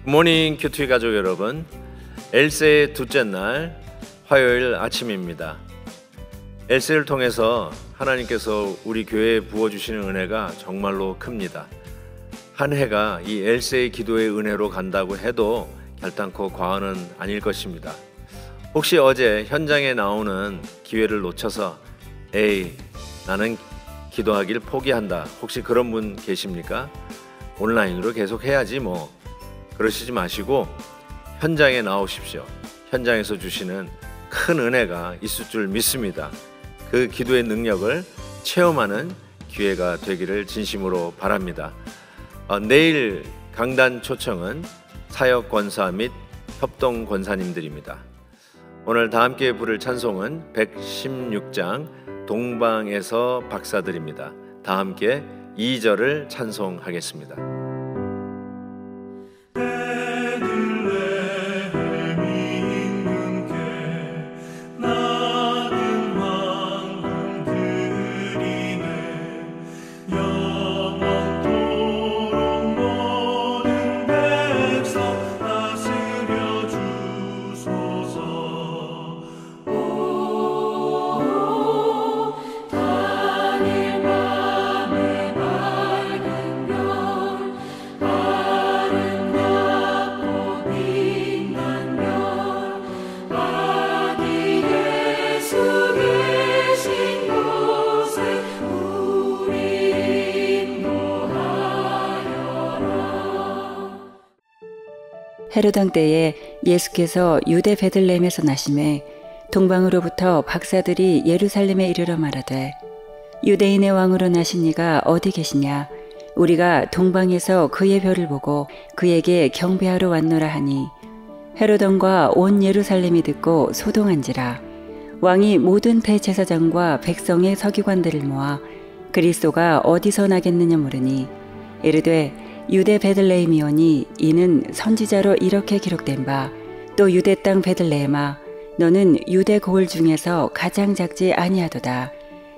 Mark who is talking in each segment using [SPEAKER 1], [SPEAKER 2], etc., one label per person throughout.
[SPEAKER 1] 굿모닝 큐티 가족 여러분, 엘세의 둘째 날 화요일 아침입니다. 엘세를 통해서 하나님께서 우리 교회에 부어주시는 은혜가 정말로 큽니다. 한 해가 이 엘세의 기도의 은혜로 간다고 해도 결단코 과언은 아닐 것입니다. 혹시 어제 현장에 나오는 기회를 놓쳐서 에이 나는 기도하길 포기한다, 혹시 그런 분 계십니까? 온라인으로 계속 해야지 뭐, 그러시지 마시고 현장에 나오십시오. 현장에서 주시는 큰 은혜가 있을 줄 믿습니다. 그 기도의 능력을 체험하는 기회가 되기를 진심으로 바랍니다. 내일 강단 초청은 사역 권사 및 협동 권사님들입니다. 오늘 다 함께 부를 찬송은 116장 동방에서 박사들입니다. 다 함께 2절을 찬송하겠습니다.
[SPEAKER 2] 헤로당 때에 예수께서 유대 베들레헴에서 나심에 동방으로부터 박사들이 예루살렘에 이르러 말하되 유대인의 왕으로 나신 이가 어디 계시냐? 우리가 동방에서 그의 별을 보고 그에게 경배하러 왔노라 하니 헤로당과 온 예루살렘이 듣고 소동한지라. 왕이 모든 대제사장과 백성의 서기관들을 모아 그리스도가 어디서 나겠느냐 물으니 이르되 유대 베들레헴이오니 이는 선지자로 이렇게 기록된 바 또 유대 땅 베들레헴아 너는 유대 고을 중에서 가장 작지 아니하도다.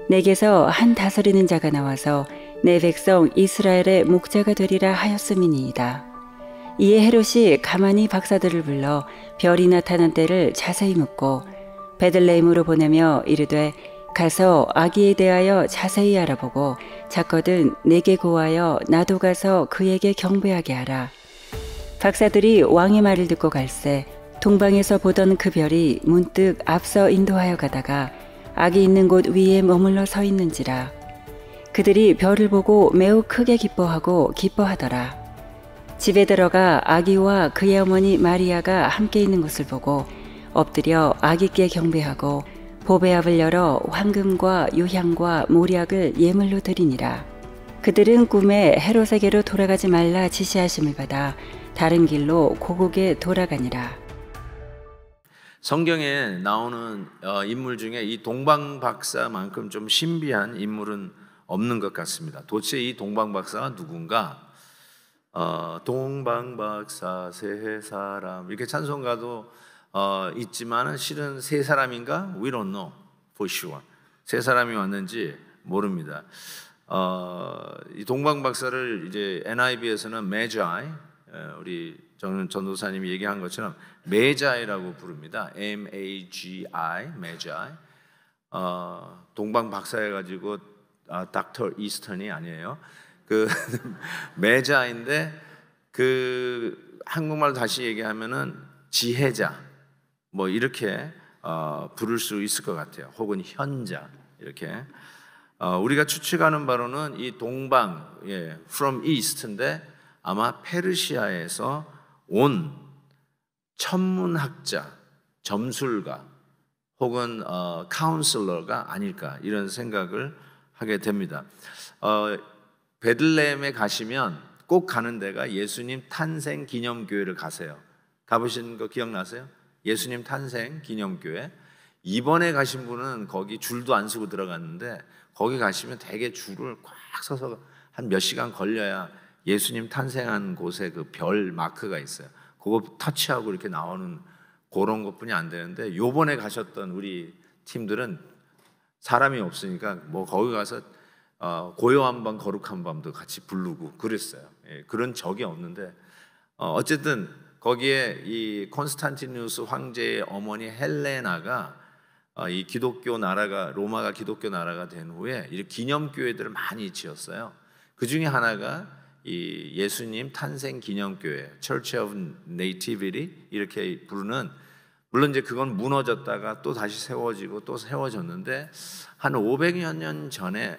[SPEAKER 2] 내게서 한 다스리는 자가 나와서 내 백성 이스라엘의 목자가 되리라 하였음이니이다. 이에 헤롯이 가만히 박사들을 불러 별이 나타난 때를 자세히 묻고 베들레헴으로 보내며 이르되 가서 아기에 대하여 자세히 알아보고 작거든 내게 고하여 나도 가서 그에게 경배하게 하라. 박사들이 왕의 말을 듣고 갈새 동방에서 보던 그 별이 문득 앞서 인도하여 가다가 아기 있는 곳 위에 머물러 서 있는지라. 그들이 별을 보고 매우 크게 기뻐하더라. 집에 들어가 아기와 그의 어머니 마리아가 함께 있는 것을 보고 엎드려 아기께 경배하고 보배압을 열어 황금과 유향과 모략을 예물로 드리니라. 그들은 꿈에 헤롯에게로 돌아가지 말라 지시하심을 받아 다른 길로 고국에 돌아가니라.
[SPEAKER 1] 성경에 나오는 인물 중에 이 동방박사만큼 좀 신비한 인물은 없는 것 같습니다. 도대체 이 동방박사가 누군가? 동방박사 세 사람, 이렇게 찬송가도 있지만은 실은 세 사람인가? We don't know for sure. 세 사람이 왔는지 모릅니다. 이 동방박사를 이제 NIV에서는 Magi, 우리 전도사님이 얘기한 것처럼 메자이라고 부릅니다. M-A-G-I, Magi. 동방박사 해가지고 닥터 이스턴이 아니에요. 그 메자인데 그 한국말로 다시 얘기하면은 지혜자, 뭐 이렇게 부를 수 있을 것 같아요. 혹은 현자, 이렇게. 우리가 추측하는 바로는 이 동방, from east인데 아마 페르시아에서 온 천문학자, 점술가 혹은 카운슬러가 아닐까, 이런 생각을 하게 됩니다. 베들레헴에 가시면 꼭 가는 데가 예수님 탄생 기념교회를 가세요. 가보신 거 기억나세요? 예수님 탄생 기념교회. 이번에 가신 분은 거기 줄도 안 서고 들어갔는데 거기 가시면 되게 줄을 꽉 서서 한 몇 시간 걸려야 예수님 탄생한 곳에 그 별 마크가 있어요. 그거 터치하고 이렇게 나오는 그런 것뿐이 안 되는데, 요번에 가셨던 우리 팀들은 사람이 없으니까 뭐 거기 가서 고요한 밤 거룩한 밤도 같이 부르고 그랬어요. 예, 그런 적이 없는데 어쨌든 거기에 이 콘스탄티누스 황제의 어머니 헬레나가 이 기독교 나라가, 로마가 기독교 나라가 된 후에 이렇게 기념교회들을 많이 지었어요. 그 중에 하나가 이 예수님 탄생 기념교회, Church of Nativity 이렇게 부르는, 물론 이제 그건 무너졌다가 또 다시 세워지고 또 세워졌는데, 한 500여 년 전에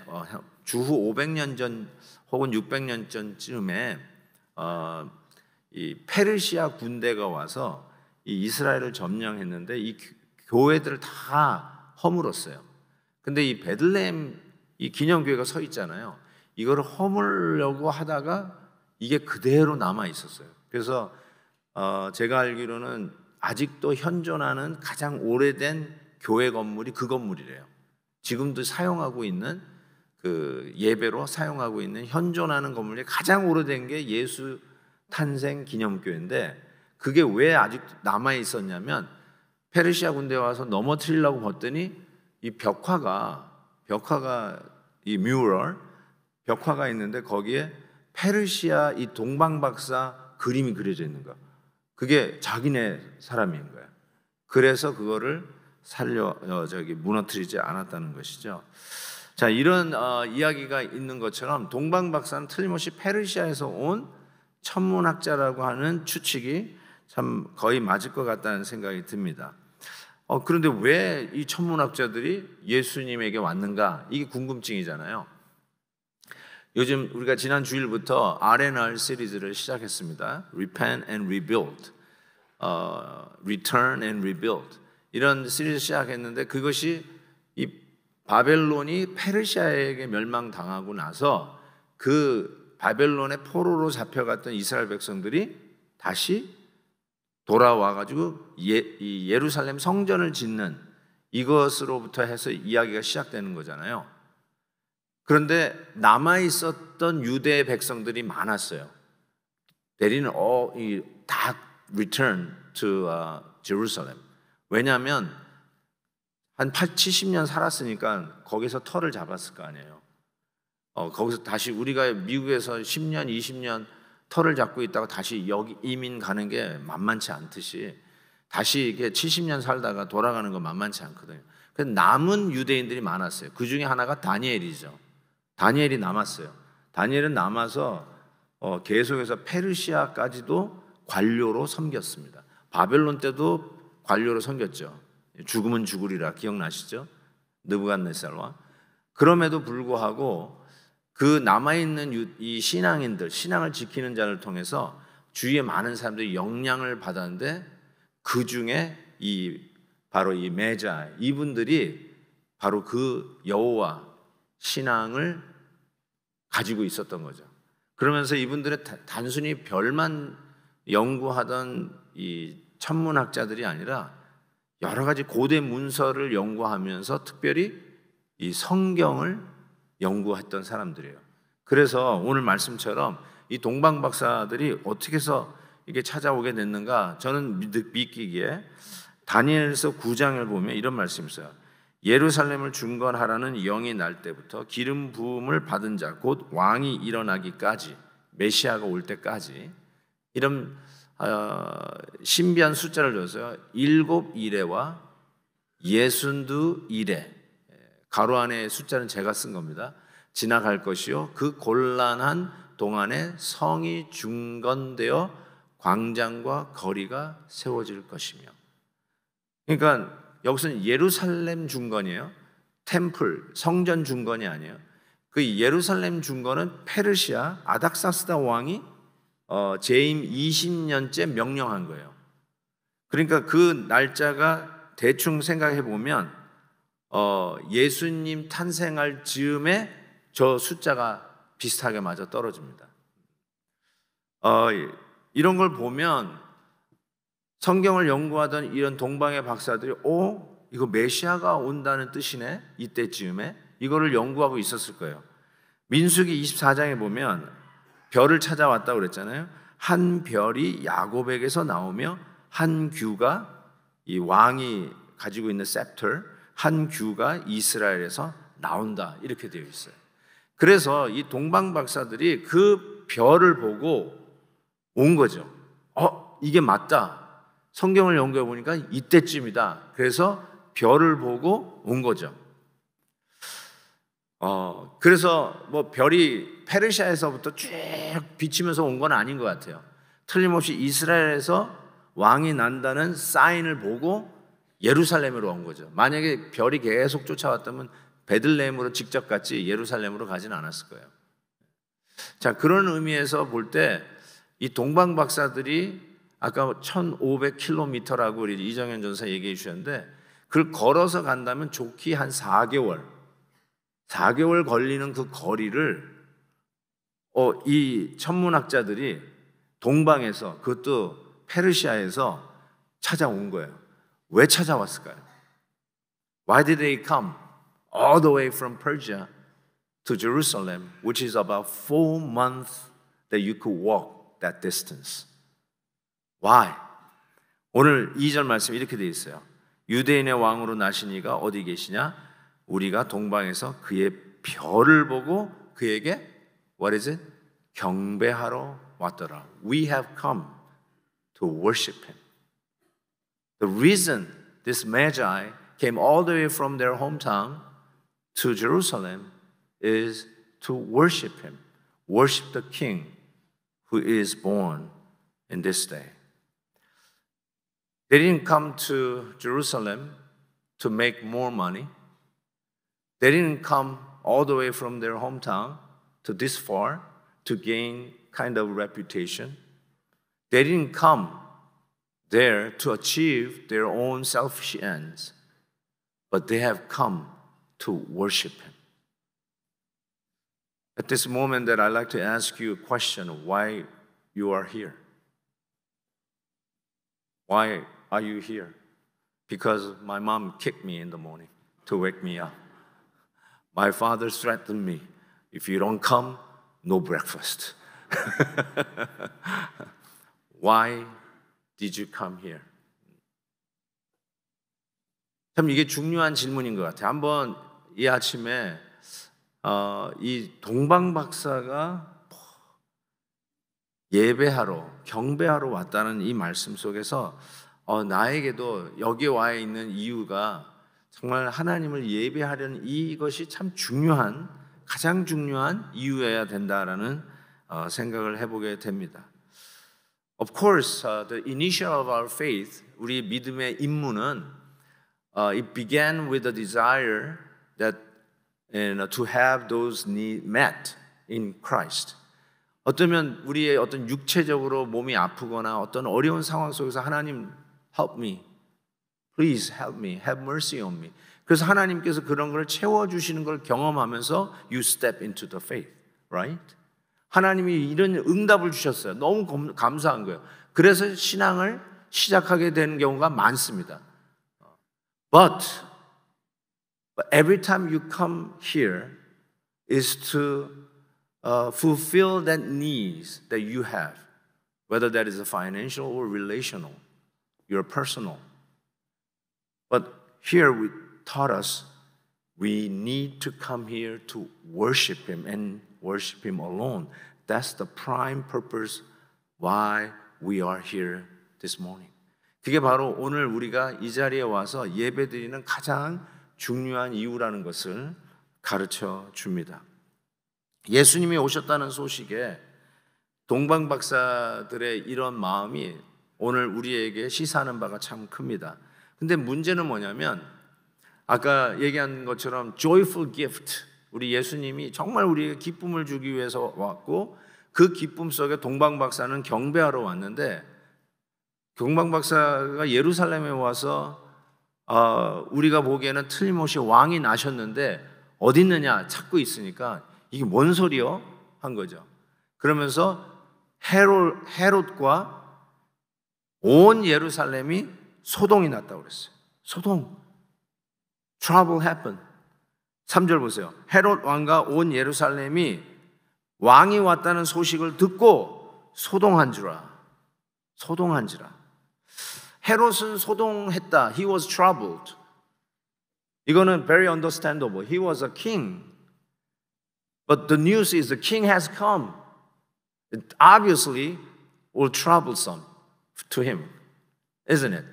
[SPEAKER 1] 주후 500년 전 혹은 600년 전쯤에 이 페르시아 군대가 와서 이 이스라엘을 점령했는데 이 교회들을 다 허물었어요. 근데 이 베들레헴 이 기념교회가 서 있잖아요. 이거를 허물려고 하다가 이게 그대로 남아 있었어요. 그래서 제가 알기로는 아직도 현존하는 가장 오래된 교회 건물이 그 건물이래요. 지금도 사용하고 있는, 그 예배로 사용하고 있는 현존하는 건물이 가장 오래된 게 예수 탄생 기념교회인데, 그게 왜 아직 남아 있었냐면 페르시아 군대가 와서 넘어뜨리려고 봤더니 이 벽화가 이 뮤럴 벽화가 있는데 거기에 페르시아 이 동방박사 그림이 그려져 있는 거야. 그게 자기네 사람인 거야. 그래서 그거를 무너뜨리지 않았다는 것이죠. 자, 이런 이야기가 있는 것처럼 동방박사는 틀림없이 페르시아에서 온 천문학자라고 하는 추측이 참 거의 맞을 것 같다는 생각이 듭니다. 그런데 왜 이 천문학자들이 예수님에게 왔는가? 이게 궁금증이잖아요. 요즘 우리가 지난 주일부터 R&R 시리즈를 시작했습니다. Repent and Rebuild, Return and Rebuild, 이런 시리즈 시작했는데, 그것이 이 바벨론이 페르시아에게 멸망당하고 나서 그 바벨론의 포로로 잡혀갔던 이스라엘 백성들이 다시 돌아와가지고 이 예루살렘 성전을 짓는 이것으로부터 해서 이야기가 시작되는 거잖아요. 그런데 남아있었던 유대 백성들이 많았어요. They didn't 다 return to Jerusalem. 왜냐하면 한 70년 살았으니까 거기서 터를 잡았을 거 아니에요. 거기서 다시 우리가 미국에서 10년, 20년 터를 잡고 있다가 다시 여기 이민 가는 게 만만치 않듯이 다시 이게 70년 살다가 돌아가는 건 만만치 않거든요. 그래서 남은 유대인들이 많았어요. 그 중에 하나가 다니엘이죠. 다니엘이 남았어요. 다니엘은 남아서 계속해서 페르시아까지도 관료로 섬겼습니다. 바벨론 때도 관료로 섬겼죠. 죽으면 죽으리라 기억나시죠? 느부갓네살과. 그럼에도 불구하고 그 남아있는 이 신앙인들, 신앙을 지키는 자를 통해서 주위에 많은 사람들이 영향을 받았는데, 그 중에 바로 이 메자, 이분들이 바로 그 여호와 신앙을 가지고 있었던 거죠. 그러면서 이분들의 단순히 별만 연구하던 이 천문학자들이 아니라 여러 가지 고대 문서를 연구하면서 특별히 이 성경을 연구했던 사람들이에요. 그래서 오늘 말씀처럼 이 동방박사들이 어떻게 해서 이게 찾아오게 됐는가? 저는 믿기기에 다니엘서 9장을 보면 이런 말씀이 있어요. 예루살렘을 중건하라는 영이 날 때부터 기름 부음을 받은 자, 곧 왕이 일어나기까지, 메시아가 올 때까지, 이런 신비한 숫자를 줘서요. 7이레와 62이레, 가로 안에 숫자는 제가 쓴 겁니다. 지나갈 것이요, 그 곤란한 동안에 성이 중건되어 광장과 거리가 세워질 것이며. 그러니까 여기서는 예루살렘 중건이에요. 템플, 성전 중건이 아니에요. 그 예루살렘 중건은 페르시아 아닥사스다 왕이 재임 20년째 명령한 거예요. 그러니까 그 날짜가 대충 생각해 보면 예수님 탄생할 즈음에 저 숫자가 비슷하게 맞아 떨어집니다. 이런 걸 보면 성경을 연구하던 이런 동방의 박사들이 이거 메시아가 온다는 뜻이네. 이때쯤에 이거를 연구하고 있었을 거예요. 민수기 24장에 보면 별을 찾아왔다고 그랬잖아요. 한 별이 야곱에게서 나오며 한 규가 이 왕이 가지고 있는 셉터, 한 규가 이스라엘에서 나온다 이렇게 되어 있어요. 그래서 이 동방 박사들이 그 별을 보고 온 거죠. 이게 맞다. 성경을 연구해 보니까 이때쯤이다. 그래서 별을 보고 온 거죠. 그래서 뭐 별이 페르시아에서부터 쭉 비치면서 온 건 아닌 것 같아요. 틀림없이 이스라엘에서 왕이 난다는 사인을 보고 예루살렘으로 온 거죠. 만약에 별이 계속 쫓아왔다면 베들레헴으로 직접 갔지 예루살렘으로 가진 않았을 거예요. 자, 그런 의미에서 볼 때 이 동방 박사들이 아까 1500km라고 우리 이정현 전사 얘기해 주셨는데 그걸 걸어서 간다면 좋기 한 4개월 걸리는 그 거리를 이 천문학자들이 동방에서 그것도 페르시아에서 찾아온 거예요. 왜 찾아왔을까요? Why did they come all the way from Persia to Jerusalem, which is about 4 months that you could walk that distance? Why? 오늘 2절 말씀 이렇게 되어 있어요. 유대인의 왕으로 나신 이가 어디 계시냐? 우리가 동방에서 그의 별을 보고 그에게 what is it? 경배하러 왔더라. We have come to worship him. The reason this magi came all the way from their hometown to Jerusalem is to worship him. Worship the king who is born in this day. They didn't come to Jerusalem to make more money. They didn't come all the way from their hometown to this far to gain kind of reputation. They didn't come there to achieve their own selfish ends, but they have come to worship him. At this moment that I'd like to ask you a question, why you are here? Why are you here? Because my mom kicked me in the morning to wake me up. My father threatened me, if you don't come, no breakfast. Why did you come here? 참 이게 중요한 질문인 것 같아요. 한번 이 아침에 이 동방 박사가 예배하러, 경배하러 왔다는 이 말씀 속에서 나에게도 여기 와 있는 이유가 정말 하나님을 예배하려는 이것이 참 중요한, 가장 중요한 이유여야 된다라는 생각을 해보게 됩니다. Of course, the initial of our faith, 우리 믿음의 임무는 it began with the desire that to have those needs met in Christ. 어쩌면 우리의 어떤 육체적으로 몸이 아프거나 어떤 어려운 상황 속에서 하나님 help me, please help me, have mercy on me. 그래서 하나님께서 그런 걸 채워주시는 걸 경험하면서 you step into the faith, right? 하나님이 이런 응답을 주셨어요. 너무 감사한 거예요. 그래서 신앙을 시작하게 되는 경우가 많습니다. But every time you come here is to fulfill that needs that you have, whether that is a financial or relational, your personal. But here we taught us we need to come here to worship him and worship him alone. That's the prime purpose why we are here this morning. 그게 바로 오늘 우리가 이 자리에 와서 예배드리는 가장 중요한 이유라는 것을 가르쳐 줍니다. 예수님이 오셨다는 소식에 동방 박사들의 이런 마음이 오늘 우리에게 시사하는 바가 참 큽니다. 근데 문제는 뭐냐면 아까 얘기한 것처럼 joyful gift, 우리 예수님이 정말 우리에게 기쁨을 주기 위해서 왔고 그 기쁨 속에 동방 박사는 경배하러 왔는데 동방 박사가 예루살렘에 와서 우리가 보기에는 틀림없이 왕이 나셨는데 어디 있느냐 찾고 있으니까 이게 뭔 소리요? 한 거죠. 그러면서 헤롯과 온 예루살렘이 소동이 났다고 그랬어요. 소동. trouble happened. 3절 보세요. 헤롯 왕과 온 예루살렘이 왕이 왔다는 소식을 듣고 소동한지라. 헤롯은 소동했다. He was troubled. 이거는 very understandable. He was a king. But the news is the king has come. It obviously will troublesome to him. Isn't it?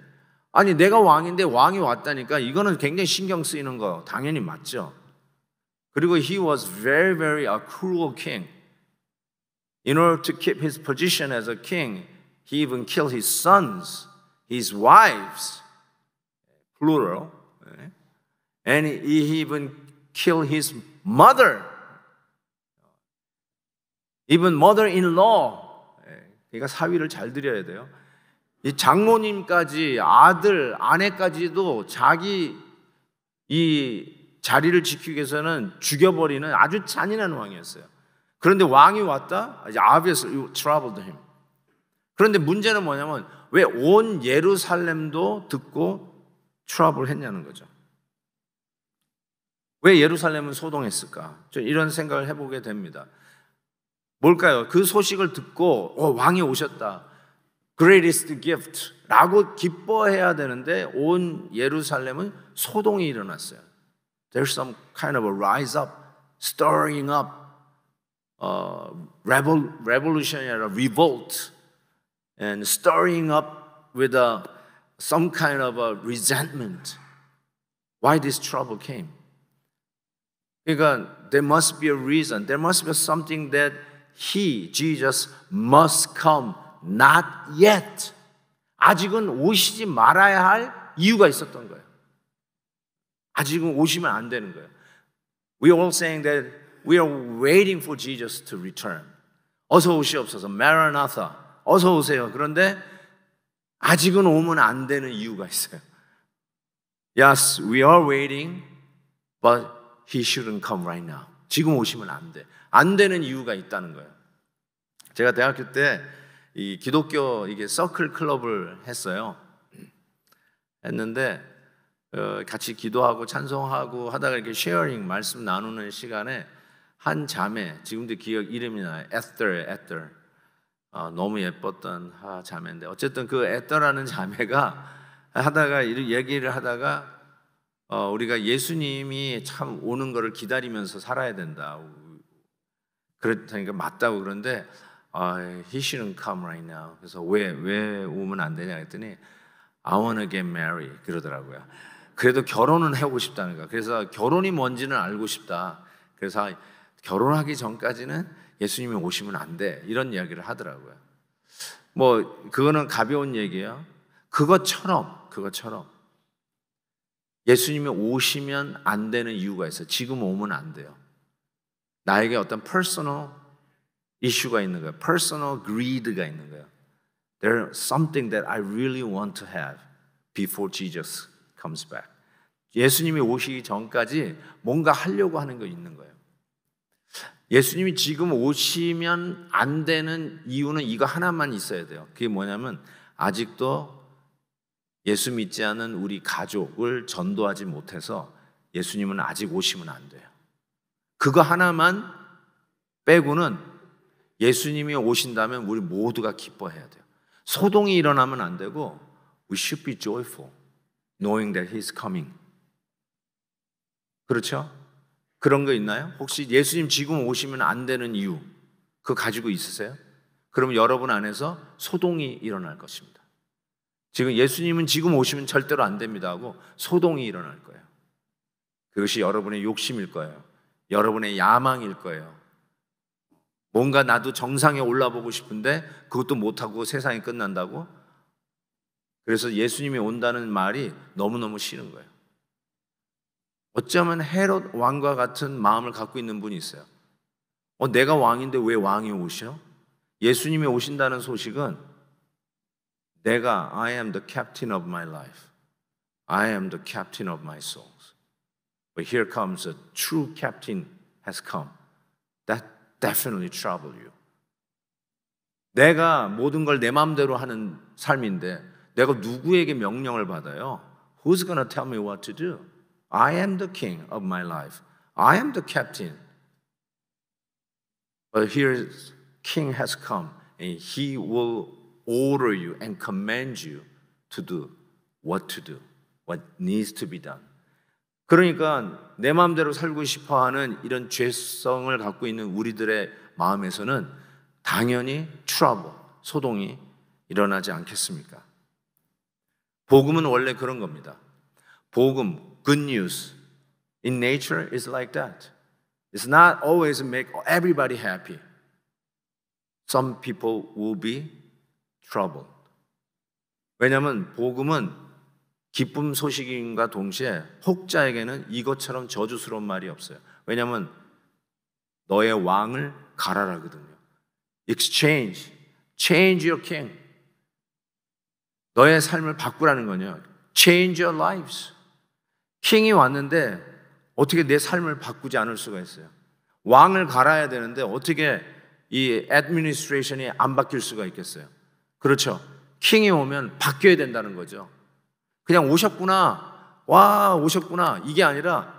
[SPEAKER 1] 아니 내가 왕인데 왕이 왔다니까 이거는 굉장히 신경 쓰이는 거 당연히 맞죠. 그리고 he was very, very a cruel king. In order to keep his position as a king, he even killed his sons, his wives, plural, and he even killed his mother, even mother-in-law. 그러니까 사위를 잘 드려야 돼요. 이 장모님까지 아들, 아내까지도 자기 이 자리를 지키기 위해서는 죽여버리는 아주 잔인한 왕이었어요. 그런데 왕이 왔다? Obviously troubled him. 그런데 문제는 뭐냐면 왜 온 예루살렘도 듣고 트러블 했냐는 거죠. 왜 예루살렘은 소동했을까? 이런 생각을 해보게 됩니다. 뭘까요? 그 소식을 듣고 왕이 오셨다. Greatest gift 라고 기뻐해야 되는데 온 예루살렘은 소동이 일어났어요. There's some kind of a rise up, stirring up, revolutionary revolt, and stirring up with some kind of a resentment. Why this trouble came? 그러니까 there must be a reason. There must be something that he, Jesus, must come. Not yet. 아직은 오시지 말아야 할 이유가 있었던 거예요. 아직은 오시면 안 되는 거예요. We are all saying that we are waiting for Jesus to return. 어서 오시옵소서. Maranatha. 어서 오세요. 그런데 아직은 오면 안 되는 이유가 있어요. Yes, we are waiting, but he shouldn't come right now. 지금 오시면 안 돼. 안 되는 이유가 있다는 거예요. 제가 대학교 때 이 기독교 이게 서클 클럽을 했어요. 했는데 같이 기도하고 찬송하고 하다가 이렇게 쉐어링 말씀 나누는 시간에 한 자매, 지금도 기억 이름이 나요. 에스터. 너무 예뻤던 자매인데 어쨌든 그 에스터라는 자매가 하다가 얘기를 하다가 우리가 예수님이 참 오는 거를 기다리면서 살아야 된다. 그랬다니까 맞다고. 그런데 he shouldn't come right now. 그래서 왜 오면 안 되냐 했더니 I want to get married 그러더라고요. 그래도 결혼은 하고 싶다는 거야. 그래서 결혼이 뭔지는 알고 싶다. 그래서 결혼하기 전까지는 예수님이 오시면 안 돼. 이런 이야기를 하더라고요. 뭐 그거는 가벼운 얘기예요. 그것처럼 예수님이 오시면 안 되는 이유가 있어요. 지금 오면 안 돼요. 나에게 어떤 personal 이슈가 있는 거예요. personal greed가 있는 거예요. There's something that I really want to have before Jesus comes back. 예수님이 오시기 전까지 뭔가 하려고 하는 거 있는 거예요. 예수님이 지금 오시면 안 되는 이유는 이거 하나만 있어야 돼요. 그게 뭐냐면 아직도 예수 믿지 않은 우리 가족을 전도하지 못해서 예수님은 아직 오시면 안 돼요. 그거 하나만 빼고는 예수님이 오신다면 우리 모두가 기뻐해야 돼요. 소동이 일어나면 안 되고 we should be joyful knowing that He's coming. 그렇죠? 그런 거 있나요? 혹시 예수님 지금 오시면 안 되는 이유 그거 가지고 있으세요? 그러면 여러분 안에서 소동이 일어날 것입니다. 지금 예수님은 지금 오시면 절대로 안 됩니다 하고 소동이 일어날 거예요. 그것이 여러분의 욕심일 거예요. 여러분의 야망일 거예요. 뭔가 나도 정상에 올라보고 싶은데 그것도 못하고 세상이 끝난다고? 그래서 예수님이 온다는 말이 너무너무 싫은 거예요. 어쩌면 헤롯 왕과 같은 마음을 갖고 있는 분이 있어요. 내가 왕인데 왜 왕이 오셔? 예수님이 오신다는 소식은 내가 I am the captain of my life. I am the captain of my souls. But here comes a true captain has come. That definitely trouble you. 내가 모든 걸 내 마음대로 하는 삶인데 내가 누구에게 명령을 받아요? Who's gonna tell me what to do? I am the king of my life. I am the captain. But here king has come and he will order you and command you to do what to do, what needs to be done. 그러니까 내 마음대로 살고 싶어하는 이런 죄성을 갖고 있는 우리들의 마음에서는 당연히 트러블, 소동이 일어나지 않겠습니까? 복음은 원래 그런 겁니다. 복음, good news, in nature is like that. It's not always make everybody happy. Some people will be troubled. 왜냐하면 복음은 기쁨 소식인과 동시에 혹자에게는 이것처럼 저주스러운 말이 없어요. 왜냐하면 너의 왕을 갈아라거든요. Exchange, change your king. 너의 삶을 바꾸라는 거냐. Change your lives. 킹이 왔는데 어떻게 내 삶을 바꾸지 않을 수가 있어요. 왕을 갈아야 되는데 어떻게 이 애드미니스트레이션이 안 바뀔 수가 있겠어요. 그렇죠. 킹이 오면 바뀌어야 된다는 거죠. 그냥 오셨구나, 와 오셨구나 이게 아니라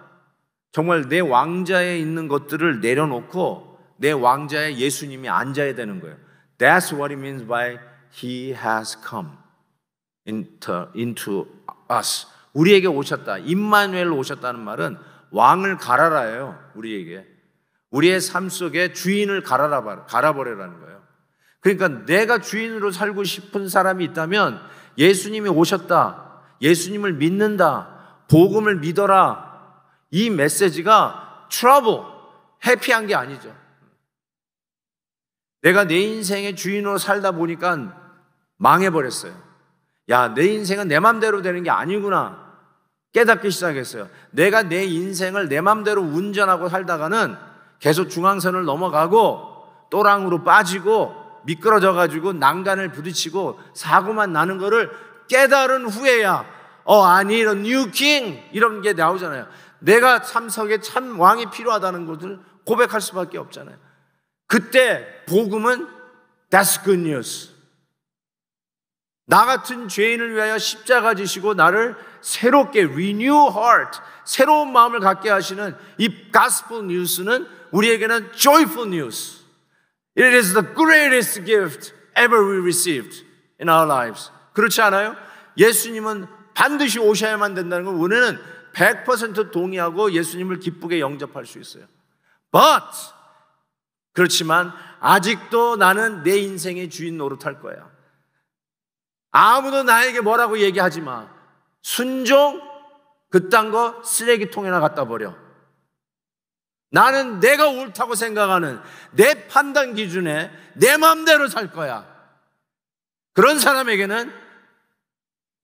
[SPEAKER 1] 정말 내 왕자에 있는 것들을 내려놓고 내 왕자에 예수님이 앉아야 되는 거예요. That's what it means by He has come into us. 우리에게 오셨다. 임마누엘로 오셨다는 말은 왕을 갈아라예요. 우리에게. 우리의 삶 속에 주인을 갈아버리라는 거예요. 그러니까 내가 주인으로 살고 싶은 사람이 있다면 예수님이 오셨다. 예수님을 믿는다. 복음을 믿어라. 이 메시지가 트러블, 해피한 게 아니죠. 내가 내 인생의 주인으로 살다 보니까 망해버렸어요. 야, 내 인생은 내 맘대로 되는 게 아니구나. 깨닫기 시작했어요. 내가 내 인생을 내 맘대로 운전하고 살다가는 계속 중앙선을 넘어가고 또랑으로 빠지고 미끄러져가지고 난간을 부딪히고 사고만 나는 거를 깨달은 후에야 아니 이런 뉴 킹 이런 게 나오잖아요. 내가 참석에 참 왕이 필요하다는 것을 고백할 수밖에 없잖아요. 그때 복음은 That's good news. 나 같은 죄인을 위하여 십자가 지시고 나를 새롭게 renew heart, 새로운 마음을 갖게 하시는 이 gospel news는 우리에게는 joyful news. It is the greatest gift ever we received in our lives. 그렇지 않아요? 예수님은 반드시 오셔야만 된다는 걸 우리는 100% 동의하고 예수님을 기쁘게 영접할 수 있어요. But 그렇지만 아직도 나는 내 인생의 주인 노릇할 거야. 아무도 나에게 뭐라고 얘기하지 마. 순종 그딴 거 쓰레기통에나 갖다 버려. 나는 내가 옳다고 생각하는 내 판단 기준에 내 마음대로 살 거야. 그런 사람에게는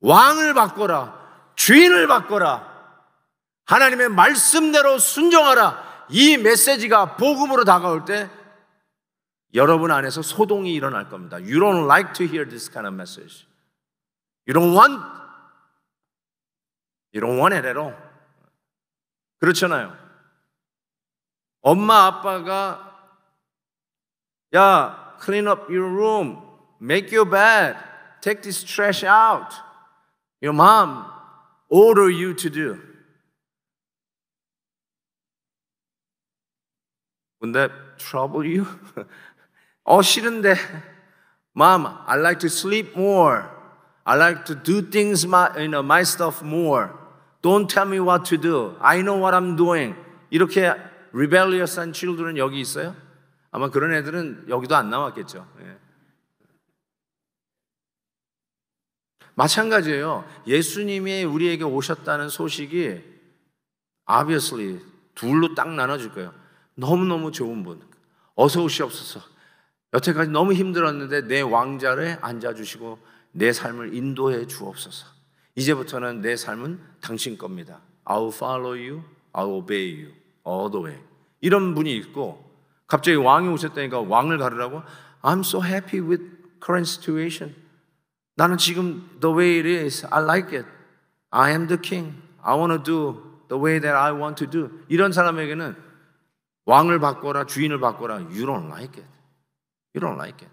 [SPEAKER 1] 왕을 바꿔라. 주인을 바꿔라. 하나님의 말씀대로 순종하라. 이 메시지가 복음으로 다가올 때 여러분 안에서 소동이 일어날 겁니다. You don't like to hear this kind of message. You don't want it at all. 그렇잖아요. 엄마 아빠가 야, clean up your room, make your bed, take this trash out. Your mom order you to do. Wouldn't that trouble you? 싫은데. Mom, I like to sleep more. I like to do things my stuff more. Don't tell me what to do. I know what I'm doing. 이렇게 rebellious한 children 여기 있어요? 아마 그런 애들은 여기도 안 나왔겠죠. 예. 마찬가지예요. 예수님이 우리에게 오셨다는 소식이 obviously 둘로 딱 나눠질 거예요. 너무너무 좋은 분, 어서 오시옵소서. 여태까지 너무 힘들었는데 내 왕자를 앉아주시고 내 삶을 인도해 주옵소서. 이제부터는 내 삶은 당신 겁니다. I'll follow you, I'll obey you all the way. 이런 분이 있고 갑자기 왕이 오셨다니까 왕을 가르라고 I'm so happy with current situation. 나는 지금 the way it is, I like it. I am the king. I want to do the way that I want to do. 이런 사람에게는 왕을 바꿔라, 주인을 바꿔라. You don't like it. You don't like it.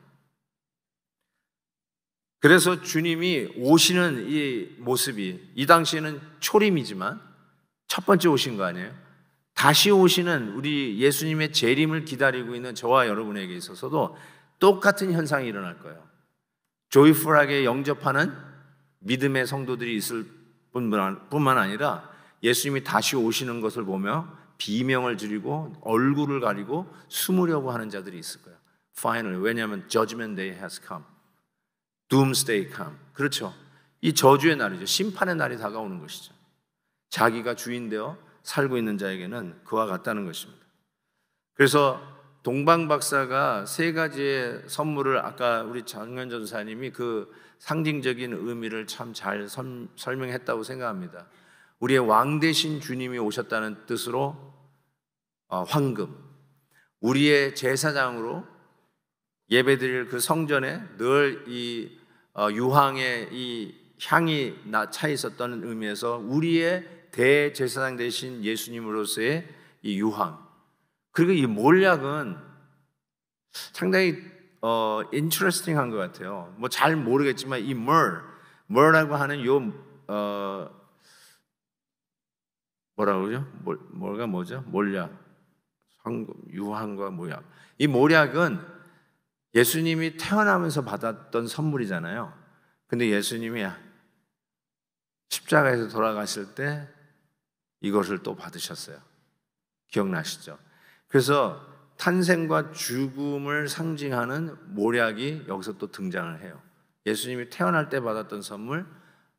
[SPEAKER 1] 그래서 주님이 오시는 이 모습이 이 당시에는 초림이지만 첫 번째 오신 거 아니에요? 다시 오시는 우리 예수님의 재림을 기다리고 있는 저와 여러분에게 있어서도 똑같은 현상이 일어날 거예요. 조이풀하게 영접하는 믿음의 성도들이 있을 뿐만 아니라 예수님이 다시 오시는 것을 보며 비명을 지르고 얼굴을 가리고 숨으려고 하는 자들이 있을 거예요. Finally, 왜냐하면 Judgment Day has come, Doomsday come. 그렇죠. 이 저주의 날이죠. 심판의 날이 다가오는 것이죠. 자기가 주인되어 살고 있는 자에게는 그와 같다는 것입니다. 그래서 동방 박사가 세 가지의 선물을 아까 우리 장현 전사님이 그 상징적인 의미를 참 잘 설명했다고 생각합니다. 우리의 왕 대신 주님이 오셨다는 뜻으로 황금, 우리의 제사장으로 예배드릴 그 성전에 늘 이 유황의 이 향이 차 있었다는 의미에서 우리의 대제사장 되신 예수님으로서의 이 유황, 그리고 이 몰약은 상당히 interesting한 것 같아요. 뭐 잘 모르겠지만 이 myrrh라고 하는 요 뭐라고 그러죠? 뭐가 뭐죠? 몰약, 황금, 유황과 모약. 이 모략은 예수님이 태어나면서 받았던 선물이잖아요. 근데 예수님이 십자가에서 돌아가실 때 이것을 또 받으셨어요. 기억나시죠? 그래서 탄생과 죽음을 상징하는 모략이 여기서 또 등장을 해요. 예수님이 태어날 때 받았던 선물,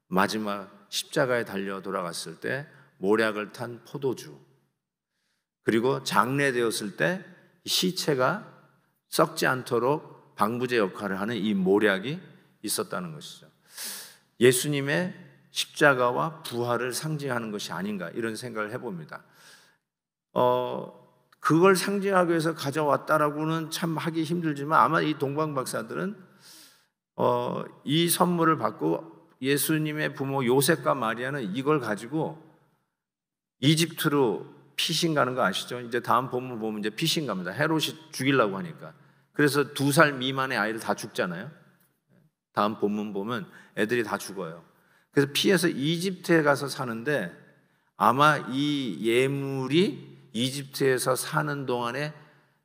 [SPEAKER 1] 마지막 십자가에 달려 돌아갔을 때 모략을 탄 포도주, 그리고 장례되었을 때 시체가 썩지 않도록 방부제 역할을 하는 이 모략이 있었다는 것이죠. 예수님의 십자가와 부활을 상징하는 것이 아닌가 이런 생각을 해봅니다. 그걸 상징하기 위해서 가져왔다라고는 참 하기 힘들지만 아마 이 동방 박사들은 이 선물을 받고 예수님의 부모 요셉과 마리아는 이걸 가지고 이집트로 피신 가는 거 아시죠? 이제 다음 본문 보면 이제 피신 갑니다. 헤롯이 죽이려고 하니까. 그래서 2살 미만의 아이들 다 죽잖아요. 다음 본문 보면 애들이 다 죽어요. 그래서 피해서 이집트에 가서 사는데 아마 이 예물이 이집트에서 사는 동안에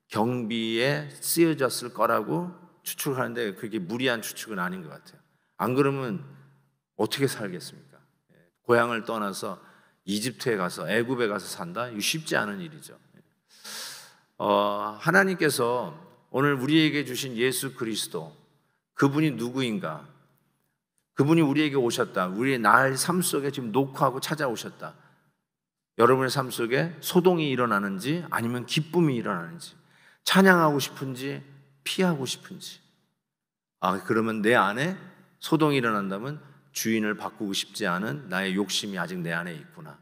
[SPEAKER 1] 경비에 쓰여졌을 거라고 추측을 하는데 그게 무리한 추측은 아닌 것 같아요. 안 그러면 어떻게 살겠습니까? 고향을 떠나서 이집트에 가서 애굽에 가서 산다? 이거 쉽지 않은 일이죠. 하나님께서 오늘 우리에게 주신 예수 그리스도, 그분이 누구인가? 그분이 우리에게 오셨다. 우리의 나의 삶 속에 지금 녹화하고 찾아오셨다. 여러분의 삶 속에 소동이 일어나는지 아니면 기쁨이 일어나는지, 찬양하고 싶은지 피하고 싶은지. 그러면 내 안에 소동이 일어난다면 주인을 바꾸고 싶지 않은 나의 욕심이 아직 내 안에 있구나.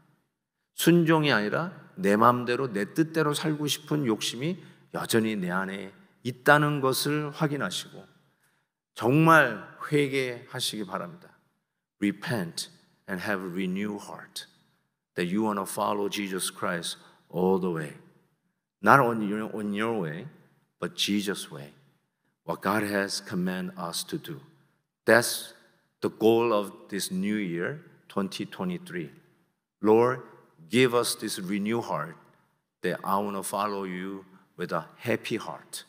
[SPEAKER 1] 순종이 아니라 내 마음대로 내 뜻대로 살고 싶은 욕심이 여전히 내 안에 있다는 것을 확인하시고 정말 회개하시기 바랍니다. Repent and have a renewed heart that you want to follow Jesus Christ all the way. Not on your way, but Jesus' way. What God has commanded us to do. That's the goal of this new year, 2023. Lord, give us this renewed heart that I want to follow you with a happy heart,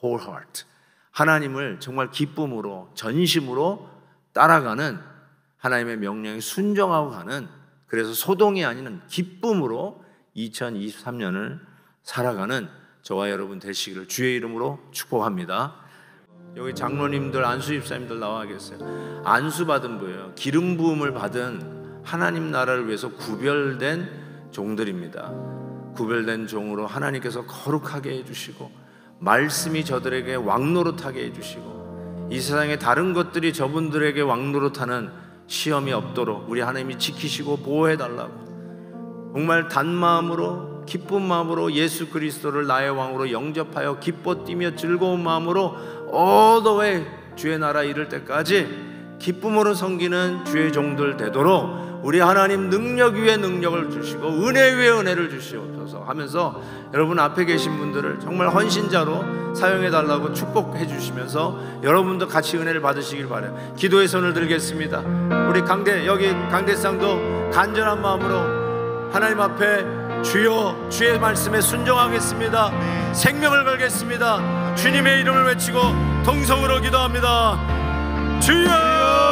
[SPEAKER 1] whole heart. 하나님을 정말 기쁨으로, 전심으로 따라가는 하나님의 명령에 순종하고 가는, 그래서 소동이 아닌 기쁨으로 2023년을 살아가는 저와 여러분 되시기를 주의 이름으로 축복합니다. 여기 장로님들, 안수 집사님들 나와 계세요. 안수 받은 분이에요. 기름 부음을 받은 하나님 나라를 위해서 구별된 종들입니다. 구별된 종으로 하나님께서 거룩하게 해주시고 말씀이 저들에게 왕노릇하게 해주시고 이 세상의 다른 것들이 저분들에게 왕노릇하는 시험이 없도록 우리 하나님이 지키시고 보호해달라고, 정말 단마음으로 기쁜 마음으로 예수 그리스도를 나의 왕으로 영접하여 기뻐 뛰며 즐거운 마음으로 all the way 주의 나라 이를 때까지 기쁨으로 섬기는 주의 종들 되도록 우리 하나님 능력 위에 능력을 주시고 은혜 위에 은혜를 주시옵소서 하면서 여러분 앞에 계신 분들을 정말 헌신자로 사용해달라고 축복해 주시면서 여러분도 같이 은혜를 받으시길 바라요. 기도의 손을 들겠습니다. 우리 여기 강대상도 간절한 마음으로 하나님 앞에 주여 주의 말씀에 순종하겠습니다. 생명을 걸겠습니다. 주님의 이름을 외치고 동성으로 기도합니다. 주여